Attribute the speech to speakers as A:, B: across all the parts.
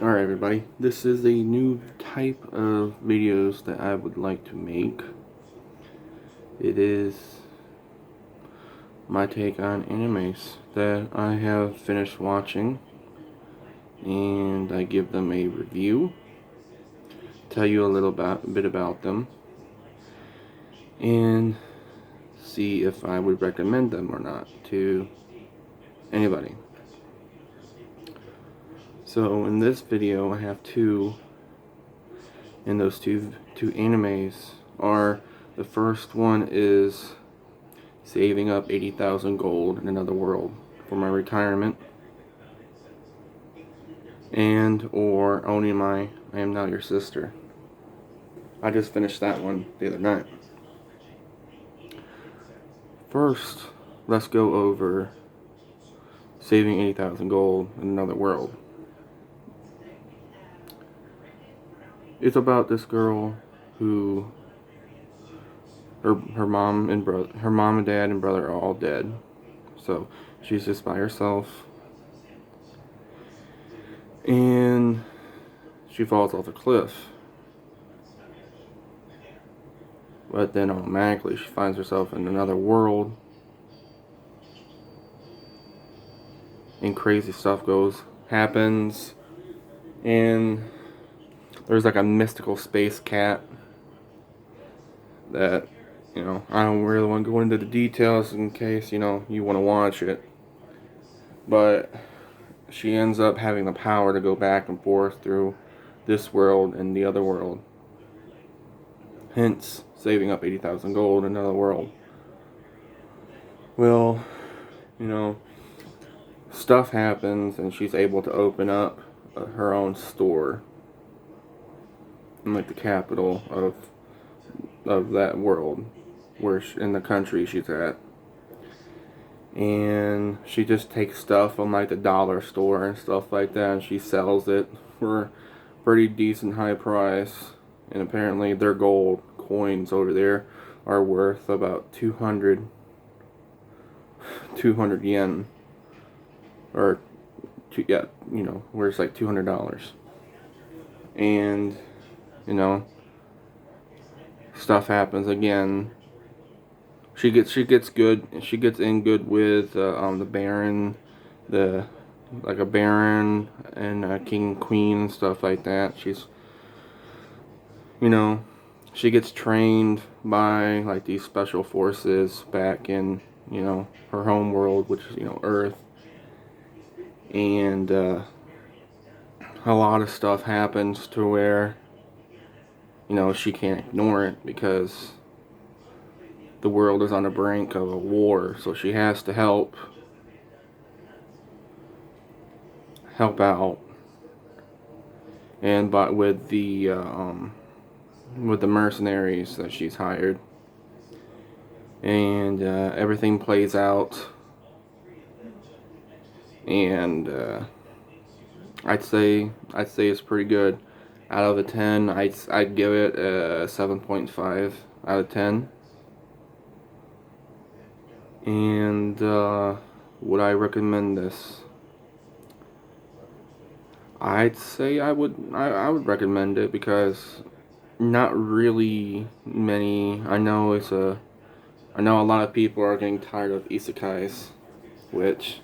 A: Alright everybody, this is a new type of videos that I would like to make. It is my take on animes that I have finished watching, and I give them a review, tell you a little bit about them, and see if I would recommend them or not to anybody. So in this video I have two, and those two animes are, the first one is saving up 80,000 gold in another world for my retirement, and or onimai, I am now your sister. I just finished that one the other night. First, let's go over saving 80,000 gold in another world. It's about this girl who her mom and dad and brother are all dead, so she's just by herself, and she falls off a cliff. But then automatically she finds herself in another world, and crazy stuff happens, and there's like a mystical space cat that, I don't really want to go into the details in case, you want to watch it. But she ends up having the power to go back and forth through this world and the other world. Hence, saving up 80,000 gold in another world. Well, stuff happens and she's able to open up her own store in like the capital of that world, where in the country she's at. And she just takes stuff from like the dollar store and stuff like that, and she sells it for a pretty decent high price. And apparently their gold coins over there are worth about 200 yen, or where it's like $200. And stuff happens again. She gets in good with the Baron, like a Baron and a King and Queen and stuff like that. She gets trained by like these special forces back in her home world, which is Earth, and a lot of stuff happens to where she can't ignore it, because the world is on the brink of a war, so she has to help out, and with the mercenaries that she's hired, and everything plays out, and I'd say it's pretty good. Out of a 10, I'd give it a 7.5 out of 10. And would I recommend this? I'd say I would recommend it, because not really many. I know a lot of people are getting tired of isekais, which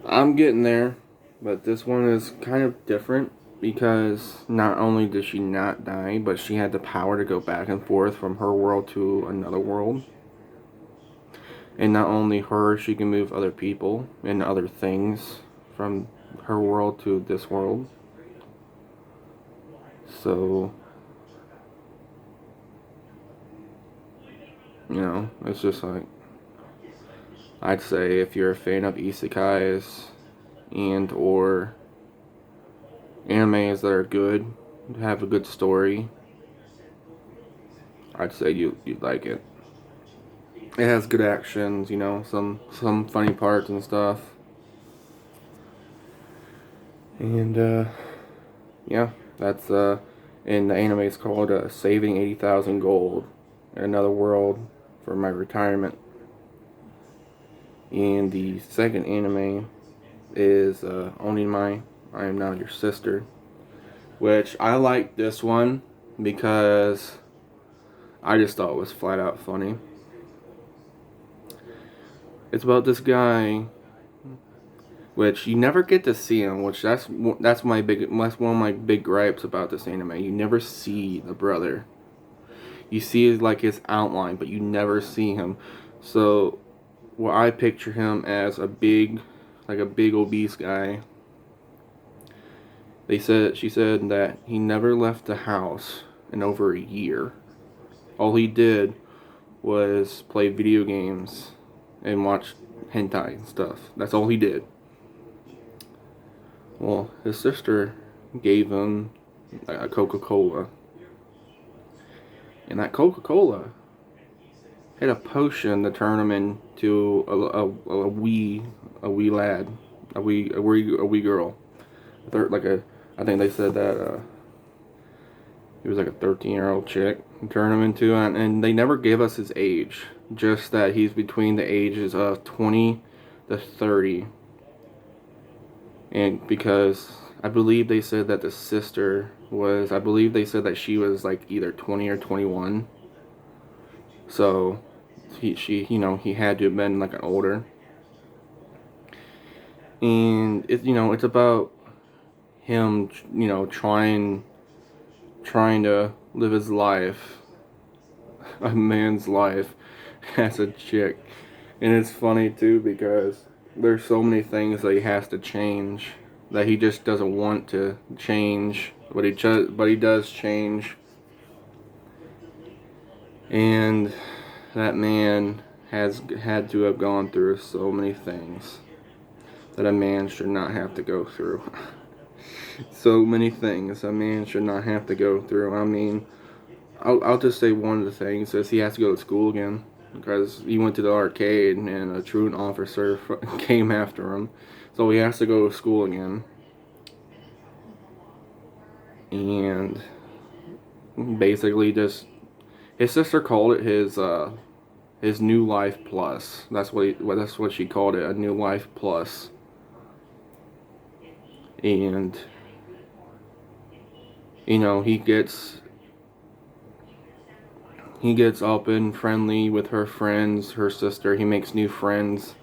A: I'm getting there, but this one is kind of different, because not only did she not die, but she had the power to go back and forth from her world to another world. And not only her, she can move other people and other things from her world to this world. So, it's just like, I'd say if you're a fan of isekais and or animes that are good, have a good story, I'd say you'd like it. It has good actions, some funny parts and stuff. And yeah, that's and the anime is called Saving 80,000 Gold in Another World for my retirement. And the second anime is onimai, I am now your sister. Which I like this one because I just thought it was flat out funny. It's about this guy, which you never get to see him. Which that's one of my big gripes about this anime. You never see the brother. You see like his outline, but you never see him. So, well, I picture him as like a big obese guy. She said that he never left the house in over a year. All he did was play video games and watch hentai and stuff. That's all he did. Well, his sister gave him a Coca-Cola. And that Coca-Cola had a potion to turn him into a wee lad, a wee girl. I think they said that he was like a 13-year-old chick. Turn him into, and they never gave us his age. Just that he's between the ages of 20 to 30. And because I believe they said that the sister was, I believe they said that she was like either 20 or 21. So he had to have been like an older. And it's about him, trying to live his life, a man's life, as a chick. And it's funny too because there's so many things that he has to change that he just doesn't want to change, but he does change. And that man has had to have gone through so many things that a man should not have to go through. So many things a man should not have to go through. I mean, I'll just say one of the things is he has to go to school again because he went to the arcade and a truant officer came after him. So he has to go to school again. And basically just his sister called it his new life plus. That's what she called it, a new life plus. And he gets up and friendly with her friends, her sister. He makes new friends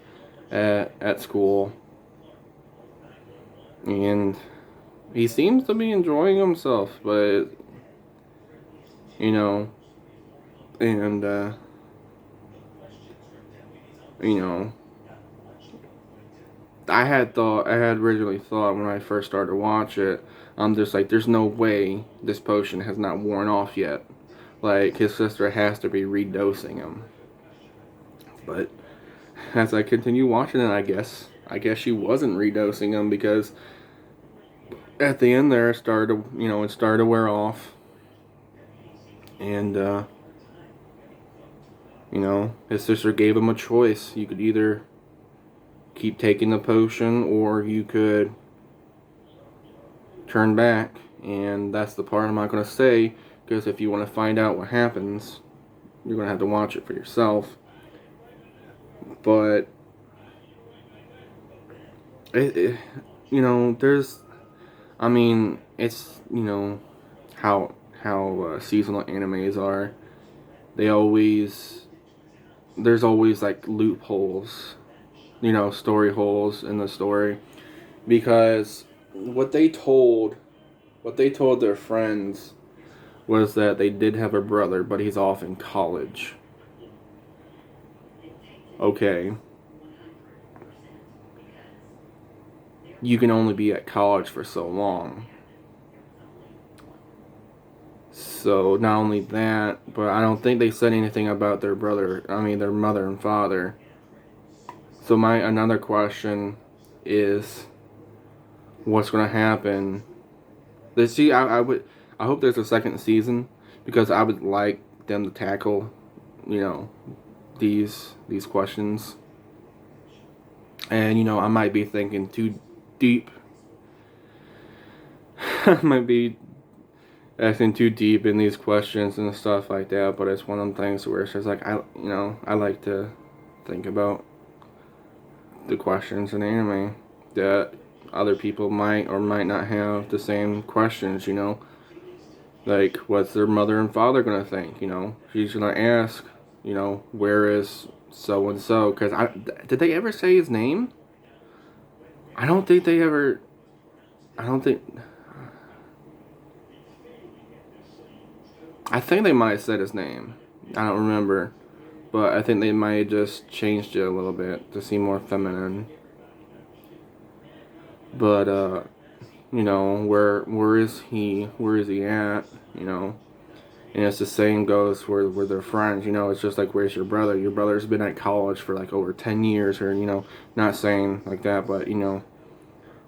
A: at school. And he seems to be enjoying himself, but and I had originally thought when I first started to watch it, I'm just like, there's no way this potion has not worn off yet. Like, his sister has to be redosing him. But as I continue watching it, I guess she wasn't redosing him because at the end there it started to wear off. And his sister gave him a choice. You could either keep taking the potion or you could turn back. And that's the part I'm not going to say, because if you want to find out what happens, you're going to have to watch it for yourself. But there's, I mean, it's, how seasonal animes are. There's always like loopholes, story holes in the story, because what they told their friends was that they did have a brother, but he's off in college. Okay. You can only be at college for so long. So not only that, but I don't think they said anything about their mother and father. So another question is, what's going to happen? I hope there's a second season, because I would like them to tackle, these questions. And I might be thinking too deep. I might be asking too deep in these questions and stuff like that, but it's one of them things where it's just like, I like to think about the questions in anime that other people might or might not have the same questions, you know. Like, what's their mother and father going to think, you know? She's going to ask, you know, where is so-and-so? Because did they ever say his name? I don't think they ever... I don't think... I think they might have said his name. I don't remember. But I think they might have just changed it a little bit to seem more feminine. But, you know, where is he? Where is he at? You know? And it's the same goes with their friends, you know, it's just like, where's your brother? Your brother's been at college for like over 10 years, or, you know, not saying like that, but, you know,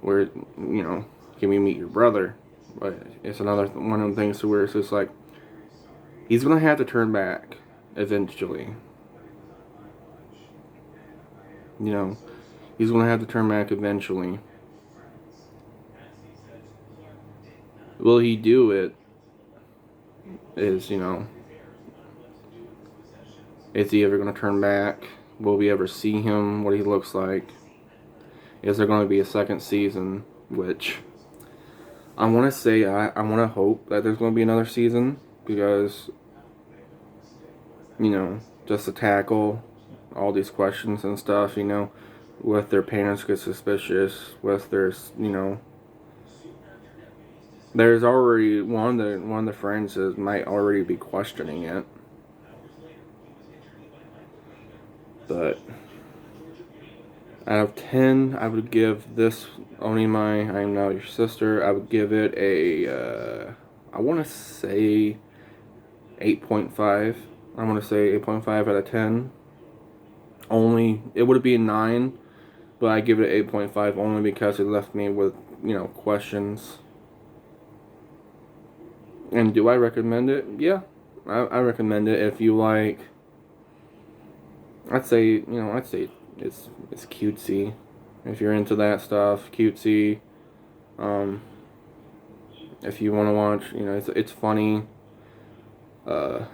A: where, you know, can we meet your brother? But it's another one of the things to where it's just like, he's going to have to turn back eventually. You know, he's going to have to turn back eventually. Will he do it? Is, you know, is he ever going to turn back? Will we ever see him, what he looks like? Is there going to be a second season? Which I want to say, I want to hope that there's going to be another season, because, you know, just to tackle all these questions and stuff, you know, with their parents get suspicious, with their, you know, there's already one of the friends that might already be questioning it. But out of 10, I would give this Onimai, I Am Now Your Sister, I would give it a, I want to say 8.5. I want to say 8.5 out of 10. Only, it would be a 9, but I give it an 8.5 only because it left me with, you know, questions. And do I recommend it? Yeah, I recommend it if you like. I'd say it's cutesy. If you're into that stuff, cutesy. If you want to watch, you know, it's funny. It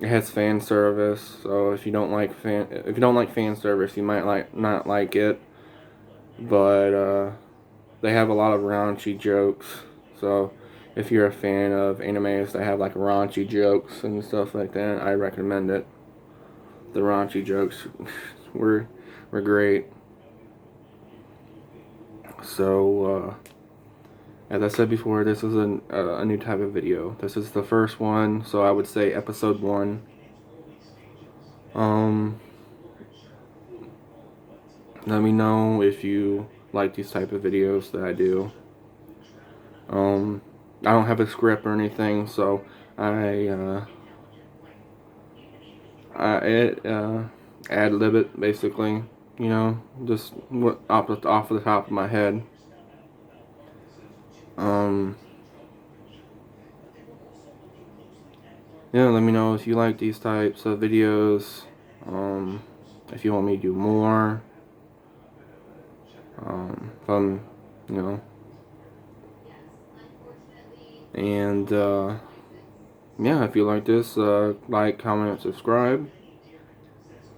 A: has fan service, so if you don't like fan service, you might not like it. But they have a lot of raunchy jokes. So if you're a fan of animes that have like raunchy jokes and stuff like that, I recommend it. The raunchy jokes were great. So as I said before, this is a new type of video. This is the first one, so I would say episode 1. Let me know if you like these type of videos that I do. I don't have a script or anything, so I ad lib it basically. You know, just off the top of my head. Yeah, let me know if you like these types of videos. If you want me to do more. You know. And, yeah, if you like this, like, comment, subscribe.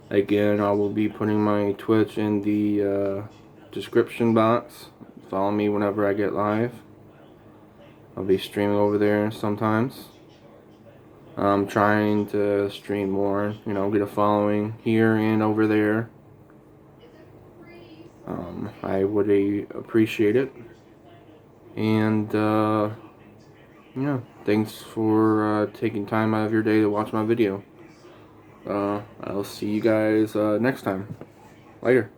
A: Again, I will be putting my Twitch in the, description box. Follow me whenever I get live. I'll be streaming over there sometimes. I'm trying to stream more, you know, get a following here and over there. I would appreciate it. And, yeah, thanks for taking time out of your day to watch my video. I'll see you guys next time. Later.